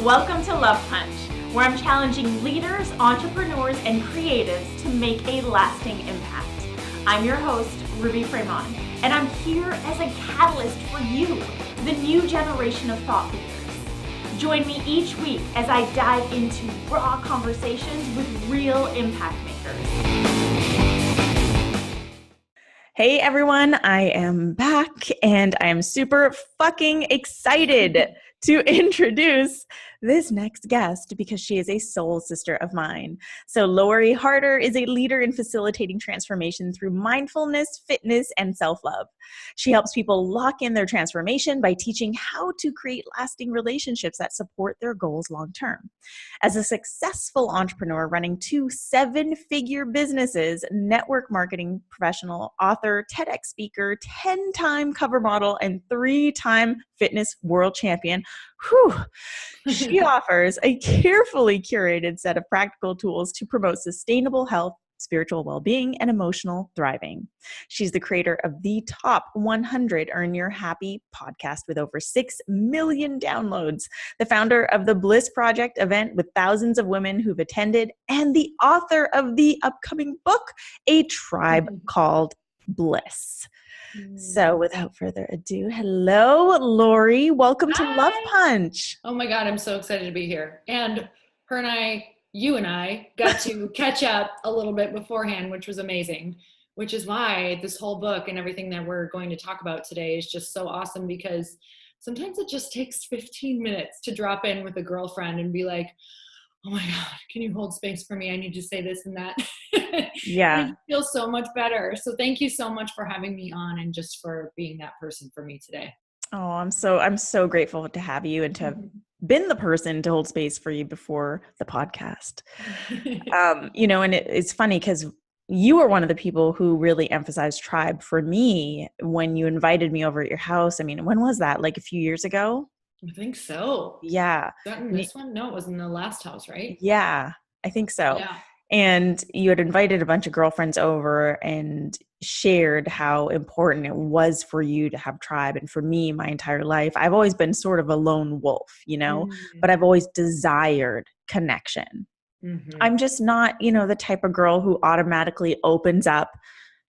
Welcome to Love Punch, where I'm challenging leaders, entrepreneurs, and creatives to make a lasting impact. I'm your host, Ruby Fremont, and I'm here as a catalyst for you, the new generation of thought leaders. Join me each week as I dive into raw conversations with real impact makers. Hey everyone, I am back and I am super fucking excited to introduce this next guest because she is a soul sister of mine. So Lori Harder is a leader in facilitating transformation through mindfulness, fitness, and self-love. She helps people lock in their transformation by teaching how to create lasting relationships that support their goals long-term. As a successful entrepreneur running 2 7-figure businesses, network marketing professional, author, TEDx speaker, 10-time cover model, and 3-time fitness world champion, she offers a carefully curated set of practical tools to promote sustainable health, spiritual well-being, and emotional thriving. She's the creator of the Top 100 Earn Your Happy podcast with over 6 million downloads, the founder of the Bliss Project event with thousands of women who've attended, and the author of the upcoming book, A Tribe Called Bliss. So without further ado, hello, Lori. Welcome to Love Punch. Oh my God, I'm so excited to be here. And you and I got to catch up a little bit beforehand, which was amazing, which is why this whole book and everything that we're going to talk about today is just so awesome, because sometimes it just takes 15 minutes to drop in with a girlfriend and be like, oh my God, can you hold space for me? I need to say this and that. Yeah. It feels so much better. So thank you so much for having me on and just for being that person for me today. Oh, I'm so grateful to have you and to have been the person to hold space for you before the podcast. And it's funny because you were one of the people who really emphasized tribe for me when you invited me over at your house. I mean, when was that? Like a few years ago? I think so. Yeah. Was that in this one? No, it was in the last house, right? Yeah, I think so. Yeah. And you had invited a bunch of girlfriends over and shared how important it was for you to have tribe. And for me, my entire life, I've always been sort of a lone wolf, but I've always desired connection. Mm-hmm. I'm just not, the type of girl who automatically opens up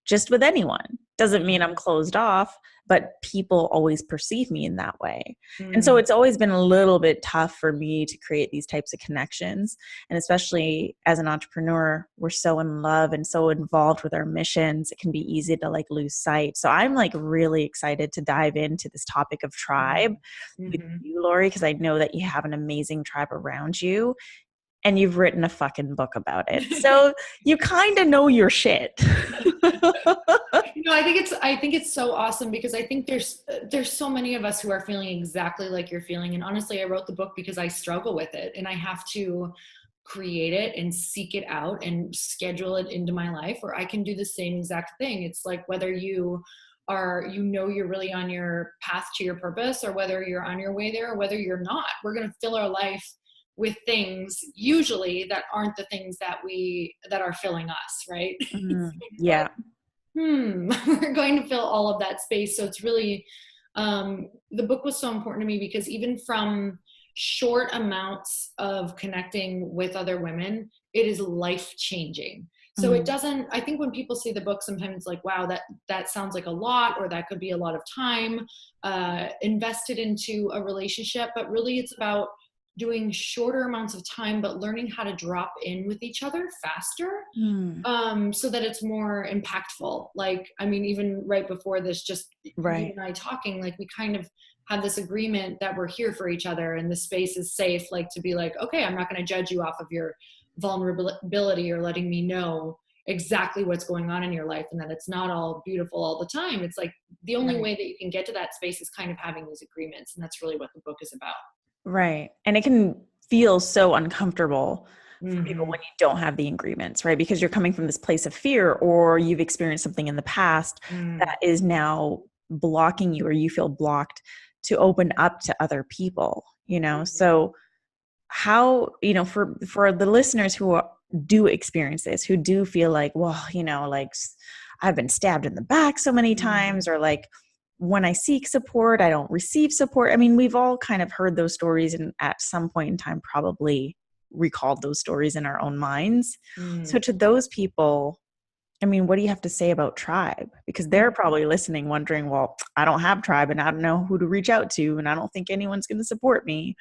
just with anyone. Doesn't mean I'm closed off, but people always perceive me in that way. Mm-hmm. And so it's always been a little bit tough for me to create these types of connections. And especially as an entrepreneur, we're so in love and so involved with our missions. It can be easy to lose sight. So I'm really excited to dive into this topic of tribe with you, Lori, because I know that you have an amazing tribe around you. And you've written a fucking book about it. So you kind of know your shit. I think it's so awesome because I think there's so many of us who are feeling exactly like you're feeling. And honestly, I wrote the book because I struggle with it and I have to create it and seek it out and schedule it into my life, or I can do the same exact thing. It's like whether you are, you're really on your path to your purpose, or whether you're on your way there, or whether you're not, we're going to fill our life with things usually that aren't the things that are filling us, right? Yeah. We're going to fill all of that space. So it's really, the book was so important to me because even from short amounts of connecting with other women, it is life-changing. So it doesn't, I think when people see the book, sometimes it's like, wow, that sounds like a lot, or that could be a lot of time invested into a relationship, but really it's about doing shorter amounts of time, but learning how to drop in with each other faster, so that it's more impactful. Even right before this, just right. You and I talking, we kind of have this agreement that we're here for each other and the space is safe, to be okay, I'm not going to judge you off of your vulnerability or letting me know exactly what's going on in your life and that it's not all beautiful all the time. It's the only way that you can get to that space is kind of having these agreements. And that's really what the book is about. Right. And it can feel so uncomfortable for people when you don't have the agreements, right? Because you're coming from this place of fear, or you've experienced something in the past that is now blocking you, or you feel blocked to open up to other people, So how, for the listeners who do experience this, who do feel I've been stabbed in the back so many times, or when I seek support, I don't receive support. I mean, we've all kind of heard those stories and at some point in time probably recalled those stories in our own minds. So to those people, I mean, what do you have to say about tribe? Because they're probably listening, wondering, well, I don't have tribe and I don't know who to reach out to, and I don't think anyone's going to support me.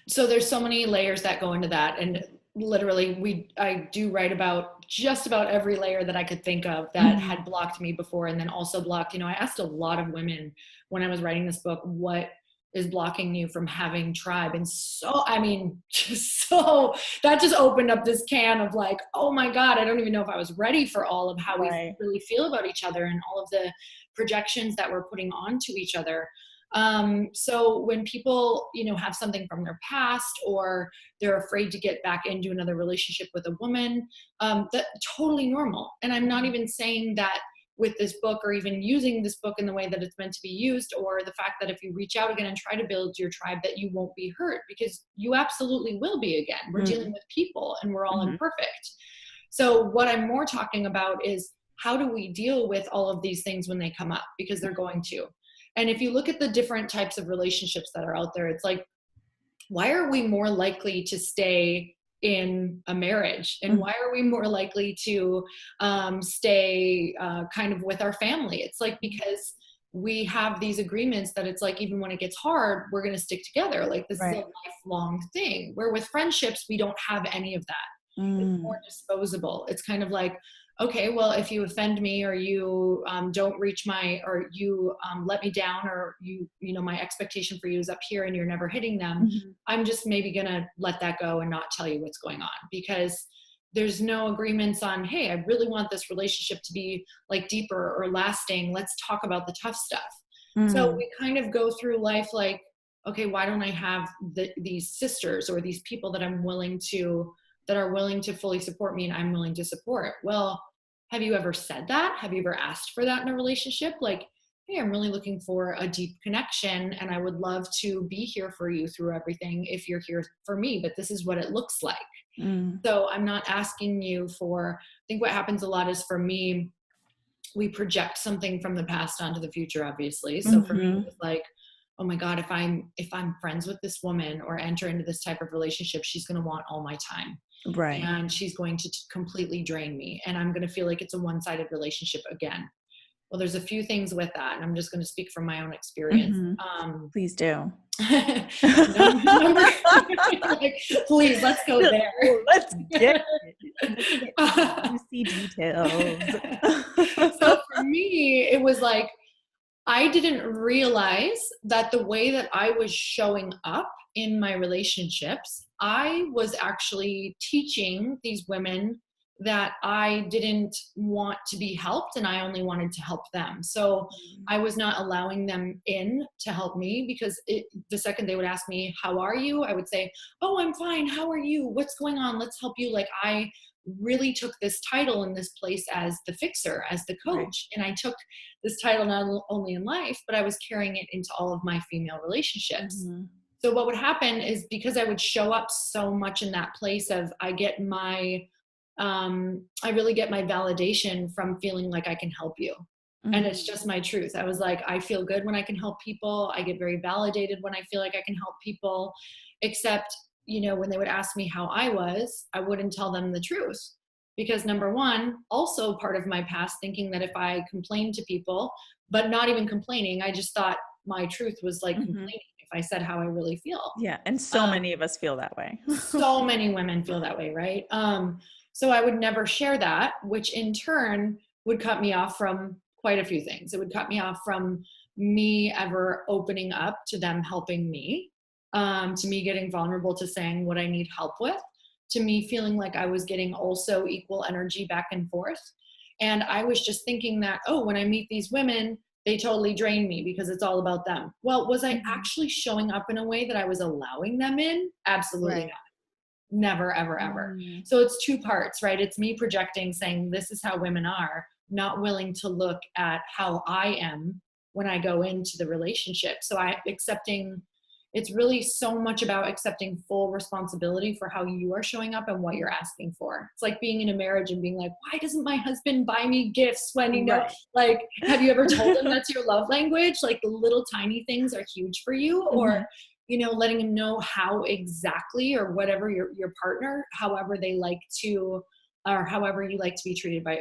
So there's so many layers that go into that. And literally I do write about just about every layer that I could think of that had blocked me before, and then also blocked, I asked a lot of women when I was writing this book, what is blocking you from having tribe? And so, I mean, so that just opened up this can of like, oh my God, I don't even know if I was ready for all of how we really feel about each other and all of the projections that we're putting onto each other. So when people, have something from their past, or they're afraid to get back into another relationship with a woman, that's totally normal. And I'm not even saying that with this book, or even using this book in the way that it's meant to be used, or the fact that if you reach out again and try to build your tribe, that you won't be hurt, because you absolutely will be again. We're dealing with people and we're all imperfect. So what I'm more talking about is, how do we deal with all of these things when they come up? Because they're going to. And if you look at the different types of relationships that are out there, it's like, why are we more likely to stay in a marriage? And why are we more likely to stay kind of with our family? It's like, because we have these agreements that it's like, even when it gets hard, we're going to stick together. Like, this is a lifelong thing, where with friendships, we don't have any of that. It's more disposable. It's kind of like, okay, well, if you offend me, or you don't reach or you let me down, or my expectation for you is up here and you're never hitting them, I'm just maybe going to let that go and not tell you what's going on, because there's no agreements on, hey, I really want this relationship to be like deeper or lasting. Let's talk about the tough stuff. So we kind of go through life like, okay, why don't I have these sisters, or these people that are willing to fully support me and I'm willing to support? Well, have you ever said that? Have you ever asked for that in a relationship? Like, hey, I'm really looking for a deep connection and I would love to be here for you through everything if you're here for me, but this is what it looks like. So I'm not asking you for, I think what happens a lot is, for me, we project something from the past onto the future, obviously. So for me, it's like, oh my God, if I'm friends with this woman or enter into this type of relationship, she's going to want all my time. Right. And she's going to completely drain me. And I'm going to feel like it's a one-sided relationship again. Well, there's a few things with that. And I'm just going to speak from my own experience. Please do. Like, please, let's go there. Let's get juicy details. So for me, it was like, I didn't realize that the way that I was showing up in my relationships, I was actually teaching these women that I didn't want to be helped and I only wanted to help them. So I was not allowing them in to help me, because the second they would ask me, how are you? I would say, oh, I'm fine. How are you? What's going on? Let's help you. Like, I really took this title in this place as the fixer, as the coach. And I took this title not only in life, but I was carrying it into all of my female relationships. So what would happen is, because I would show up so much in that place of, I really get my validation from feeling like I can help you. And it's just my truth. I was like, I feel good when I can help people. I get very validated when I feel like I can help people, except, when they would ask me how I was, I wouldn't tell them the truth. Because number one, also part of my past, thinking that if I complained to people, but not even complaining, I just thought my truth was like complaining if I said how I really feel. Yeah. And so many of us feel that way. So many women feel that way, right? So I would never share that, which in turn would cut me off from quite a few things. It would cut me off from me ever opening up to them helping me, to me getting vulnerable to saying what I need help with, to me feeling like I was getting also equal energy back and forth. And I was just thinking that, oh, when I meet these women, they totally drain me because it's all about them. Well, was I actually showing up in a way that I was allowing them in? Absolutely not. Never, ever, ever. So it's two parts, right? It's me projecting, saying this is how women are, not willing to look at how I am when I go into the relationship. So accepting, it's really so much about accepting full responsibility for how you are showing up and what you're asking for. It's like being in a marriage and being like, why doesn't my husband buy me gifts when, you know, Right. like, have you ever told him that's your love language? Like the little tiny things are huge for you, or, you know, letting him know how exactly, or whatever your partner, however they like to, or however you like to be treated by,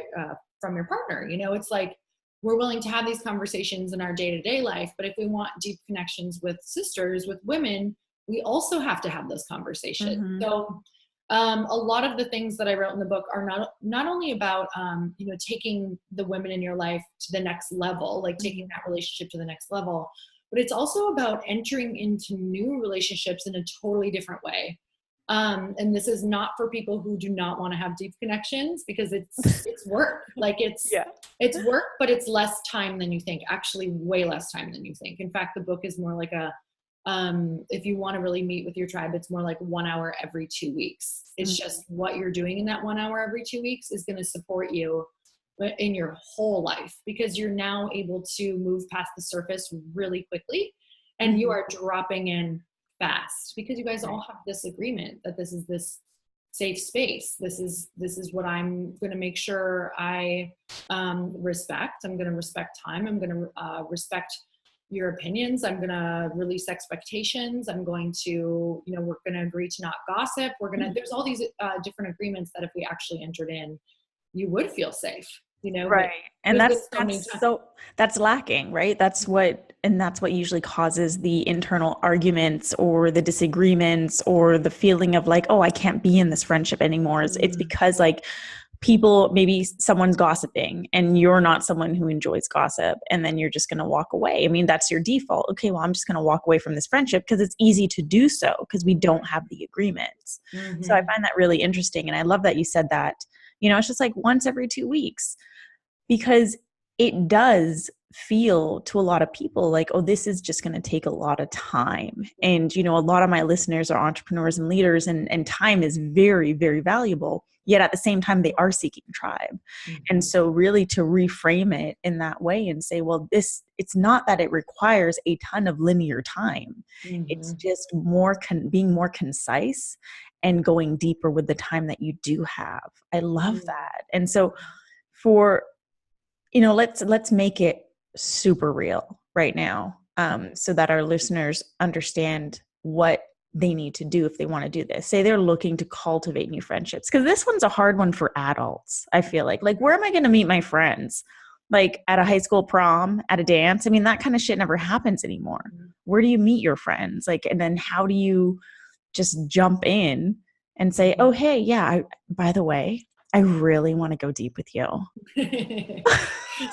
from your partner. You know, it's like, we're willing to have these conversations in our day-to-day life, but if we want deep connections with sisters, with women, we also have to have those conversations. So a lot of the things that I wrote in the book are not only about you know, taking the women in your life to the next level, like taking that relationship to the next level, but it's also about entering into new relationships in a totally different way. And this is not for people who do not want to have deep connections, because it's work. Like it's work, but it's less time than you think. Actually, way less time than you think. In fact, the book is more like a, if you want to really meet with your tribe, it's more like 1 hour every 2 weeks. It's just what you're doing in that 1 hour every 2 weeks is going to support you in your whole life, because you're now able to move past the surface really quickly, and you are dropping in fast, because you guys all have this agreement that this is this safe space. This is what I'm going to make sure I respect. I'm going to respect time. I'm going to respect your opinions. I'm going to release expectations. I'm going to, you know, we're going to agree to not gossip. We're going to, there's all these different agreements that if we actually entered in, you would feel safe, you know. Right. And So that's lacking, right? That's what usually causes the internal arguments or the disagreements or the feeling of like, oh, I can't be in this friendship anymore. It's because like people, maybe someone's gossiping and you're not someone who enjoys gossip, and then you're just going to walk away. I mean, that's your default. Okay, well, I'm just going to walk away from this friendship because it's easy to do so because we don't have the agreements. So I find that really interesting. And I love that you said that, you know, it's just like once every 2 weeks, because it does feel to a lot of people like, oh, this is just going to take a lot of time. And, you know, a lot of my listeners are entrepreneurs and leaders, and time is very, very valuable. Yet at the same time, they are seeking tribe. And so really to reframe it in that way and say, well, it's not that it requires a ton of linear time. It's just being more concise and going deeper with the time that you do have. I love that. And so for, you know, let's make it super real right now, so that our listeners understand what they need to do if they want to do this. Say they're looking to cultivate new friendships, because this one's a hard one for adults. I feel like where am I going to meet my friends? Like at a high school prom, at a dance? I mean, that kind of shit never happens anymore. Where do you meet your friends? Like, and then how do you just jump in and say, oh, hey, yeah, by the way, I really want to go deep with you.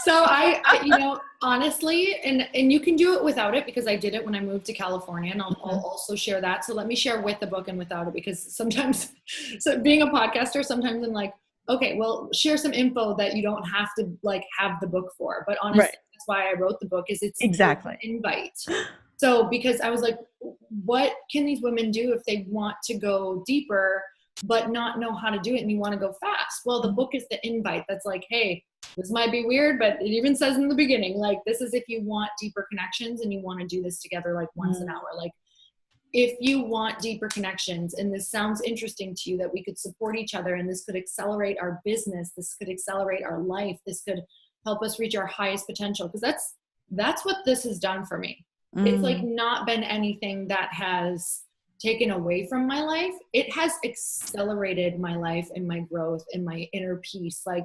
So I, you know, honestly, and you can do it without it, because I did it when I moved to California, and I'll also share that. So let me share with the book and without it, because sometimes, so being a podcaster, sometimes I'm like, okay, well, share some info that you don't have to like have the book for. But honestly, that's why I wrote the book, is it's exactly an invite. So because I was like, what can these women do if they want to go deeper but not know how to do it, and you want to go fast? Well, the book is the invite that's like, hey, this might be weird, but it even says in the beginning, like, this is if you want deeper connections and you want to do this together like once an hour. Like, if you want deeper connections and this sounds interesting to you, that we could support each other and this could accelerate our business, this could accelerate our life, this could help us reach our highest potential, because that's what this has done for me. It's like not been anything that has taken away from my life. It has accelerated my life and my growth and my inner peace, like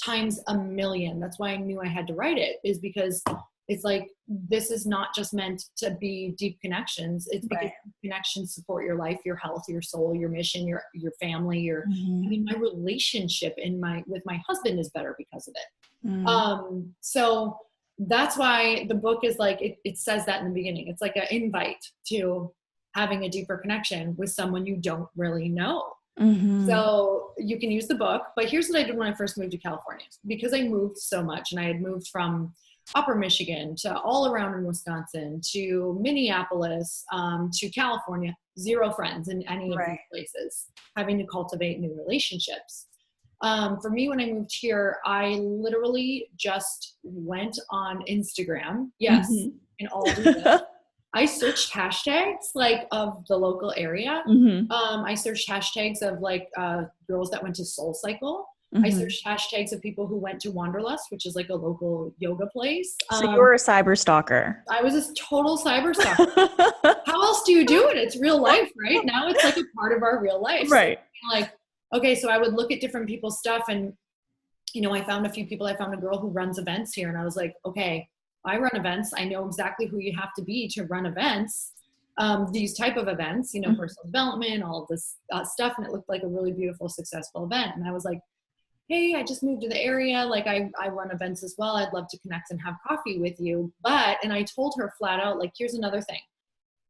times a million. That's why I knew I had to write it, is because it's like, this is not just meant to be deep connections. It's because connections support your life, your health, your soul, your mission, your family, I mean, my relationship with my husband is better because of it. So that's why the book is like, it says that in the beginning. It's like an invite to having a deeper connection with someone you don't really know. So you can use the book, but here's what I did when I first moved to California. Because I moved so much, and I had moved from Upper Michigan to all around in Wisconsin to Minneapolis to California, zero friends in any of these places, having to cultivate new relationships. For me, when I moved here, I literally just went on Instagram. Yes, and all do this. I searched hashtags like of the local area. Mm-hmm. I searched hashtags of like girls that went to Soul Cycle. I Mm-hmm. searched hashtags of people who went to Wanderlust, which is like a local yoga place. So you were a cyber stalker. I was a total cyber stalker. How else do you do it? It's real life, right? Now it's like a part of our real life. Right. So like, okay, so I would look at different people's stuff and, you know, I found a few people. I found a girl who runs events here and I was like, okay, I run events. I know exactly who you have to be to run events. These type of events, you know, personal development, all of this stuff. And it looked like a really beautiful, successful event. And I was like, hey, I just moved to the area. Like I run events as well. I'd love to connect and have coffee with you. And I told her flat out, like, here's another thing.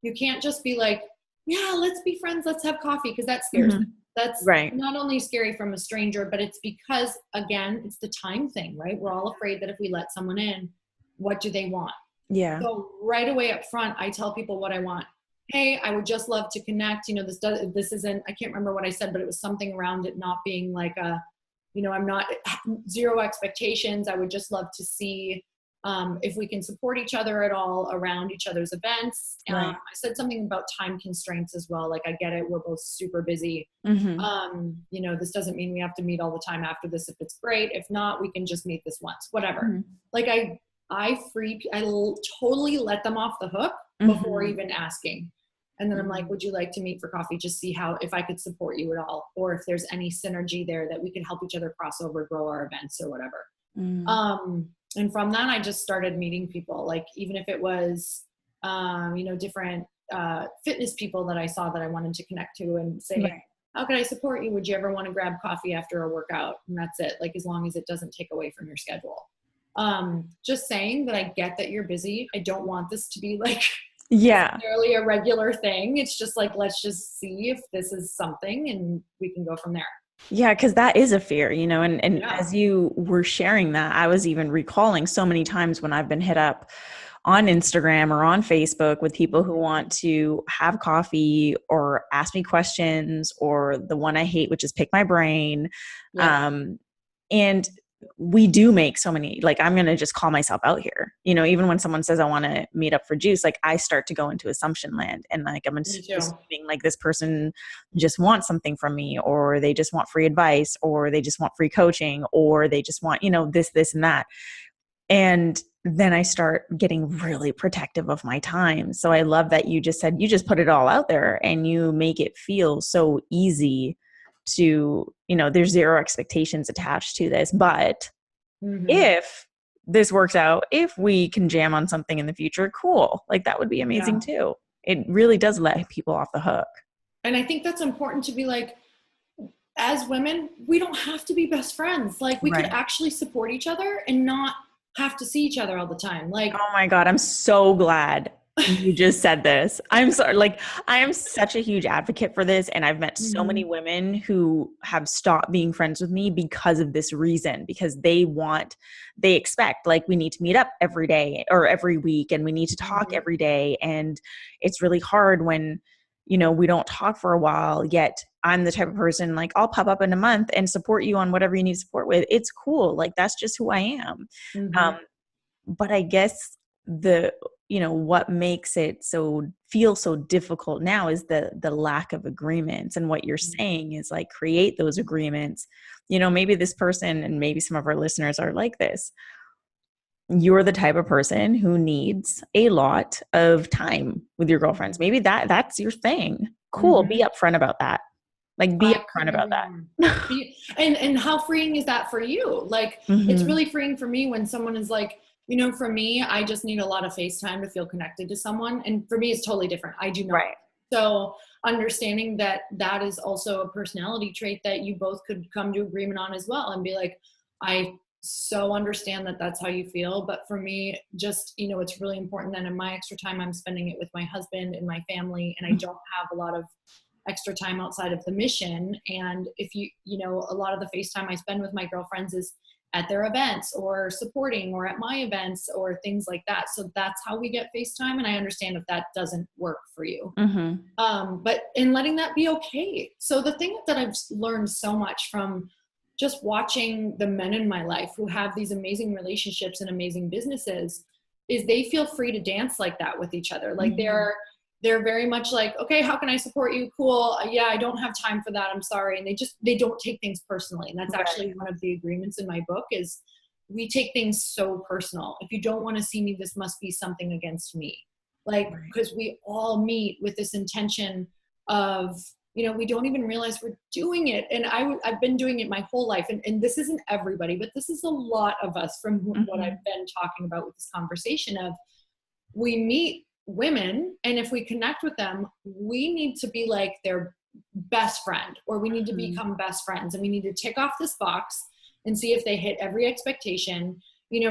You can't just be like, yeah, let's be friends. Let's have coffee. Cause that scares them. That's right. Not only scary from a stranger, but it's because, again, it's the time thing, right? We're all afraid that if we let someone in, what do they want? Yeah. So right away up front, I tell people what I want. Hey, I would just love to connect. You know, this isn't, I can't remember what I said, but it was something around it not being like a, you know, I'm not zero expectations. I would just love to see if we can support each other at all around each other's events. Right. I said something about time constraints as well. Like I get it. We're both super busy. Mm-hmm. You know, this doesn't mean we have to meet all the time after this. If it's great, if not, we can just meet this once, whatever. Like I totally let them off the hook before even asking. And then I'm like, would you like to meet for coffee? Just see if I could support you at all, or if there's any synergy there that we can help each other cross over, grow our events or whatever. And from that, I just started meeting people, like, even if it was, you know, different fitness people that I saw that I wanted to connect to and say, right. How can I support you? Would you ever want to grab coffee after a workout? And that's it. Like, as long as it doesn't take away from your schedule. Just saying that I get that you're busy. I don't want this to be like, necessarily a regular thing. It's just like, let's just see if this is something and we can go from there. Yeah, because that is a fear, you know, and as you were sharing that, I was even recalling so many times when I've been hit up on Instagram or on Facebook with people who want to have coffee or ask me questions, or the one I hate, which is pick my brain. And we do make so many, like, I'm going to just call myself out here. You know, even when someone says I want to meet up for juice, like I start to go into assumption land, and like I'm assuming like this person just wants something from me, or they just want free advice, or they just want free coaching, or they just want, you know, this and that. And then I start getting really protective of my time. So I love that you just said, you just put it all out there and you make it feel so easy to, you know, there's zero expectations attached to this. But if this works out, if we can jam on something in the future, cool. Like that would be amazing too. It really does let people off the hook. And I think that's important to be like, as women, we don't have to be best friends. Like we could actually support each other and not have to see each other all the time. Like, oh my God, I'm so glad you just said this. I'm sorry. Like, I am such a huge advocate for this. And I've met so many women who have stopped being friends with me because of this reason, because they expect, like, we need to meet up every day or every week, and we need to talk every day. And it's really hard when, you know, we don't talk for a while, yet I'm the type of person, like, I'll pop up in a month and support you on whatever you need support with. It's cool. Like, that's just who I am. But I guess what makes it feel so difficult now is the lack of agreements. And what you're saying is, like, create those agreements. You know, maybe this person, and maybe some of our listeners are like this. You're the type of person who needs a lot of time with your girlfriends. Maybe that's your thing. Cool. Be upfront about that. Like, be upfront about that. And how freeing is that for you? Like, it's really freeing for me when someone is like, you know, for me, I just need a lot of FaceTime to feel connected to someone. And for me, it's totally different. I do not. Right. So understanding that is also a personality trait that you both could come to agreement on as well, and be like, I so understand that that's how you feel. But for me, just, you know, it's really important that in my extra time, I'm spending it with my husband and my family. And I don't have a lot of extra time outside of the mission. And if you know, a lot of the FaceTime I spend with my girlfriends is at their events or supporting, or at my events or things like that. So that's how we get FaceTime. And I understand if that doesn't work for you. But in letting that be okay. So the thing that I've learned so much from just watching the men in my life who have these amazing relationships and amazing businesses, is they feel free to dance like that with each other. Like they're very much like, okay, how can I support you? Cool. Yeah, I don't have time for that. I'm sorry. And they don't take things personally. And that's actually one of the agreements in my book is we take things so personal. If you don't want to see me, this must be something against me. Like, because we all meet with this intention of, we don't even realize we're doing it. And I've been doing it my whole life. And this isn't everybody, but this is a lot of us from what I've been talking about with this conversation of we meet women, and if we connect with them, we need to be like their best friend, or we need to become best friends, and we need to tick off this box and see if they hit every expectation.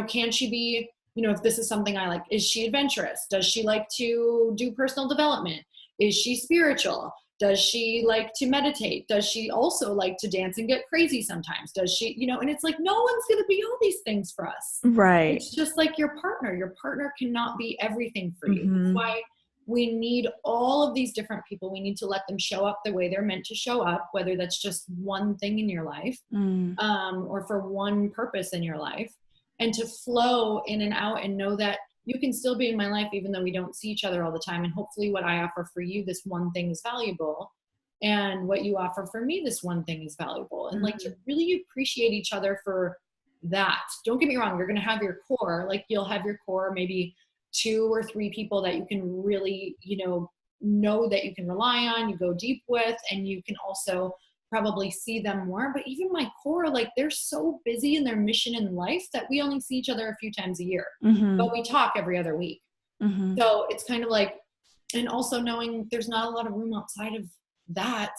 Can she be, if this is something I like, is she adventurous? Does she like to do personal development? Is she spiritual? Does she like to meditate? Does she also like to dance and get crazy sometimes? Does she, and it's like, no one's going to be all these things for us. Right. It's just like your partner cannot be everything for you. That's why we need all of these different people. We need to let them show up the way they're meant to show up, whether that's just one thing in your life, or for one purpose in your life, and to flow in and out and know that you can still be in my life even though we don't see each other all the time. And hopefully what I offer for you, this one thing is valuable. And what you offer for me, this one thing is valuable. And like to really appreciate each other for that. Don't get me wrong. You're going to have your core, like you'll have your core, maybe 2 or 3 people that you can really, know that you can rely on, you go deep with, and you can also probably see them more. But even my core, like they're so busy in their mission in life that we only see each other a few times a year, but we talk every other week. So it's kind of like, and also knowing there's not a lot of room outside of that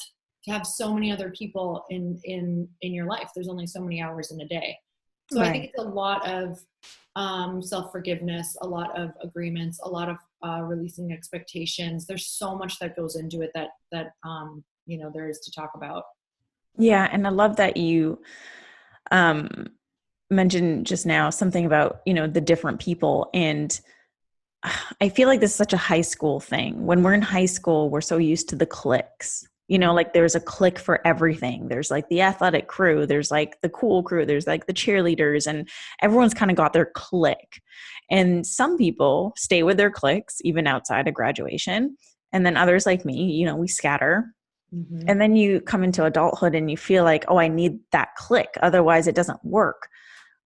to have so many other people in your life. There's only so many hours in a day. So I think it's a lot of self-forgiveness, a lot of agreements, a lot of releasing expectations. There's so much that goes into it that there is to talk about. Yeah. And I love that you mentioned just now something about, the different people. And I feel like this is such a high school thing. When we're in high school, we're so used to the cliques. Like there's a clique for everything. There's like the athletic crew, there's like the cool crew, there's like the cheerleaders, and everyone's kind of got their clique. And some people stay with their cliques even outside of graduation. And then others like me, we scatter. And then you come into adulthood and you feel like, oh, I need that clique. Otherwise it doesn't work.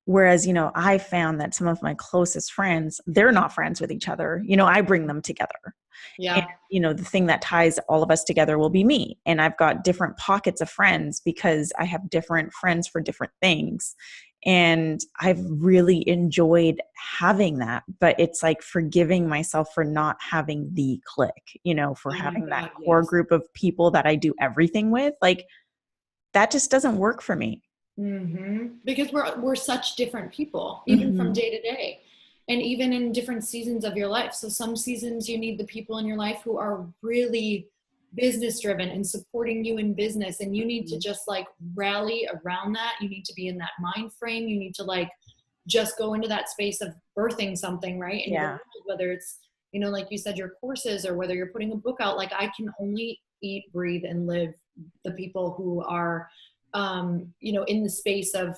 Whereas, I found that some of my closest friends, they're not friends with each other. I bring them together. Yeah. And, the thing that ties all of us together will be me. And I've got different pockets of friends because I have different friends for different things. And I've really enjoyed having that. But it's like forgiving myself for not having the clique, for having that core group of people that I do everything with. Like that just doesn't work for me. Because we're such different people, even from day to day, and even in different seasons of your life. So some seasons you need the people in your life who are really business driven and supporting you in business, and you need to just like rally around that. You need to be in that mind frame. You need to like just go into that space of birthing something, right? And whether it's, like you said, your courses, or whether you're putting a book out, like I can only eat, breathe, and live the people who are in the space of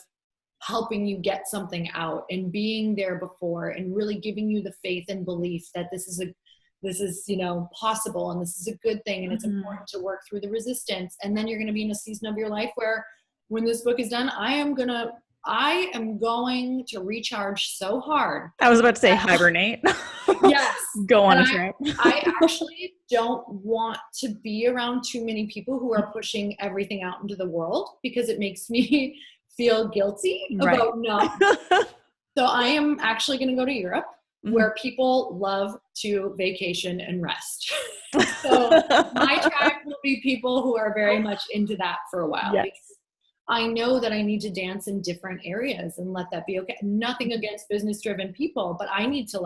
helping you get something out and being there before and really giving you the faith and belief that this is possible, and this is a good thing, and it's important to work through the resistance. And then you're going to be in a season of your life where when this book is done, I am going to recharge so hard. I was about to say hibernate. Yes. Go on a trip. I actually don't want to be around too many people who are pushing everything out into the world, because it makes me feel guilty about not. So I am actually going to go to Europe, where people love to vacation and rest. So my tribe will be people who are very much into that for a while. Yes. I know that I need to dance in different areas and let that be okay. Nothing against business driven people, but I need to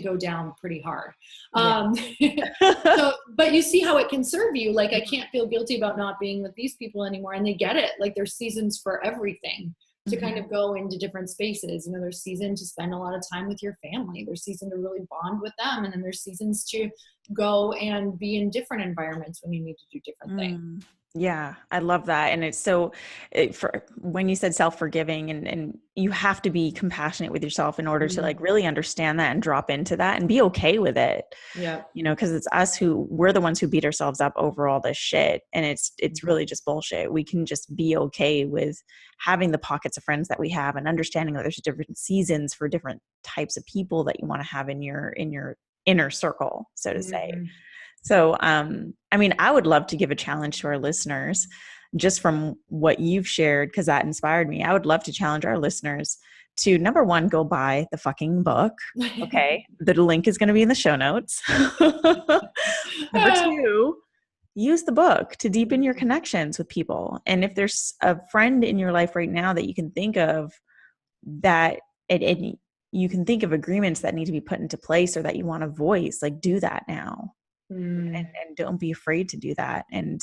go down pretty hard. But you see how it can serve you. Like I can't feel guilty about not being with these people anymore. And they get it. Like there's seasons for everything to kind of go into different spaces. There's season to spend a lot of time with your family. There's season to really bond with them. And then there's seasons to go and be in different environments when you need to do different things. Yeah, I love that. And it's for when you said self-forgiving, and you have to be compassionate with yourself in order to like really understand that and drop into that and be okay with it. Yeah. Because it's we're the ones who beat ourselves up over all this shit. And it's really just bullshit. We can just be okay with having the pockets of friends that we have and understanding that there's different seasons for different types of people that you want to have in your inner circle, so to say. So, I mean, I would love to give a challenge to our listeners just from what you've shared, because that inspired me. I would love to challenge our listeners to, number one, go buy the fucking book. Okay. The link is going to be in the show notes. Number two, use the book to deepen your connections with people. And if there's a friend in your life right now that you can think of that you can think of agreements that need to be put into place or that you want to voice, like do that now. And don't be afraid to do that, and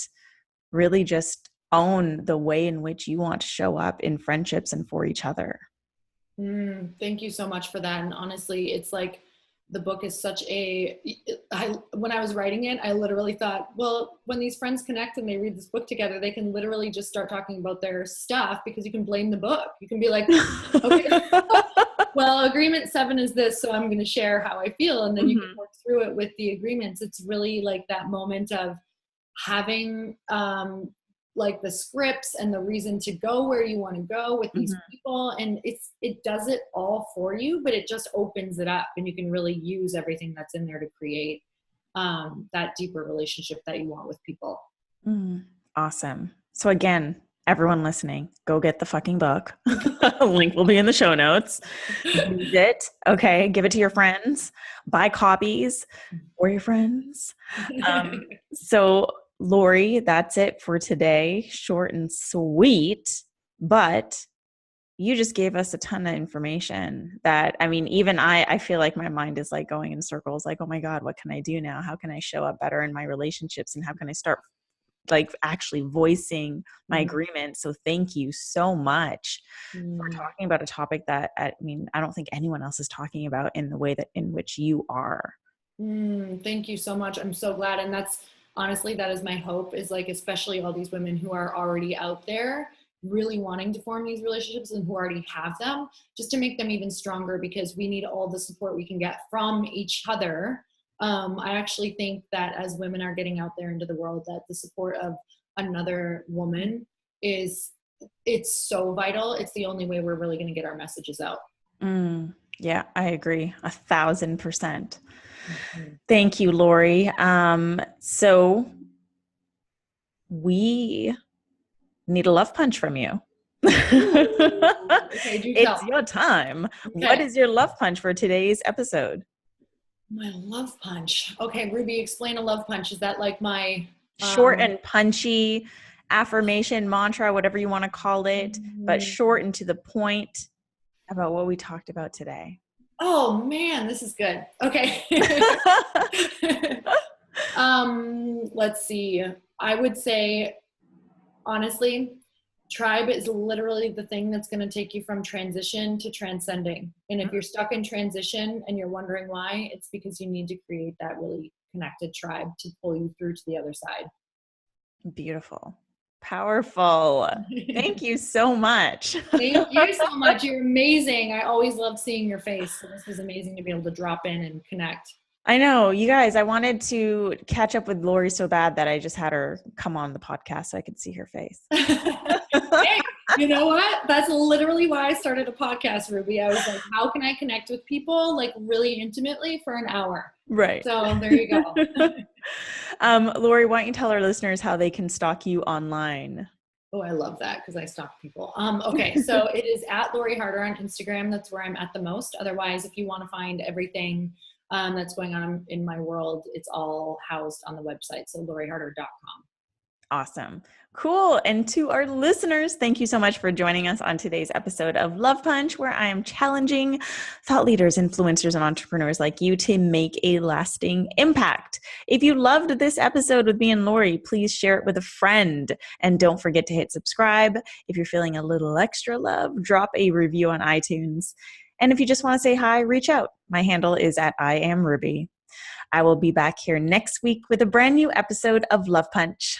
really just own the way in which you want to show up in friendships and for each other. Thank you so much for that. And honestly, it's like the book is when I was writing it, I literally thought, well, when these friends connect and they read this book together, they can literally just start talking about their stuff, because you can blame the book. You can be like, okay, well, agreement 7 is this, so I'm going to share how I feel. And then you can work through it with the agreements. It's really like that moment of having like the scripts and the reason to go where you want to go with these people. And it does it all for you, but it just opens it up, and you can really use everything that's in there to create that deeper relationship that you want with people. Awesome. So again, everyone listening, go get the fucking book. Link will be in the show notes. Use it. Okay. Give it to your friends. Buy copies for your friends. So Lori, that's it for today. Short and sweet, but you just gave us a ton of information that, I mean, even I feel like my mind is like going in circles, like, oh my God, what can I do now? How can I show up better in my relationships? And how can I start like actually voicing my agreement? So thank you so much for talking about a topic that, I mean, I don't think anyone else is talking about in the way that in which you are. Thank you so much. I'm so glad. And that's honestly, that is my hope, is like, especially all these women who are already out there really wanting to form these relationships and who already have them, just to make them even stronger, because we need all the support we can get from each other. I actually think that as women are getting out there into the world, that the support of another woman it's so vital. It's the only way we're really going to get our messages out. Yeah, I agree 1,000%. Thank you, Lori. So we need a love punch from you. Okay, it's your time. Okay. What is your love punch for today's episode? My love punch. Okay, Ruby, explain a love punch. Is that like my short and punchy affirmation, mantra, whatever you want to call it, but short and to the point about what we talked about today? Oh man, this is good. Okay. Let's see. I would say, honestly, tribe is literally the thing that's going to take you from transition to transcending. And if you're stuck in transition and you're wondering why, it's because you need to create that really connected tribe to pull you through to the other side. Beautiful. Powerful. Thank you so much. Thank you so much. You're amazing. I always love seeing your face. So this was amazing to be able to drop in and connect. I know, you guys, I wanted to catch up with Lori so bad that I just had her come on the podcast so I could see her face. Hey, you know what? That's literally why I started a podcast, Ruby. I was like, how can I connect with people like really intimately for an hour? Right. So there you go. Lori, why don't you tell our listeners how they can stalk you online? Oh, I love that because I stalk people. Okay, so it is at Lori Harder on Instagram. That's where I'm at the most. Otherwise, if you want to find everything that's going on in my world, it's all housed on the website. So loriharder.com. Awesome. Cool. And to our listeners, thank you so much for joining us on today's episode of Love Punch, where I am challenging thought leaders, influencers, and entrepreneurs like you to make a lasting impact. If you loved this episode with me and Lori, please share it with a friend. And don't forget to hit subscribe. If you're feeling a little extra love, drop a review on iTunes. And if you just want to say hi, reach out. My handle is at @IamRuby. I will be back here next week with a brand new episode of Love Punch.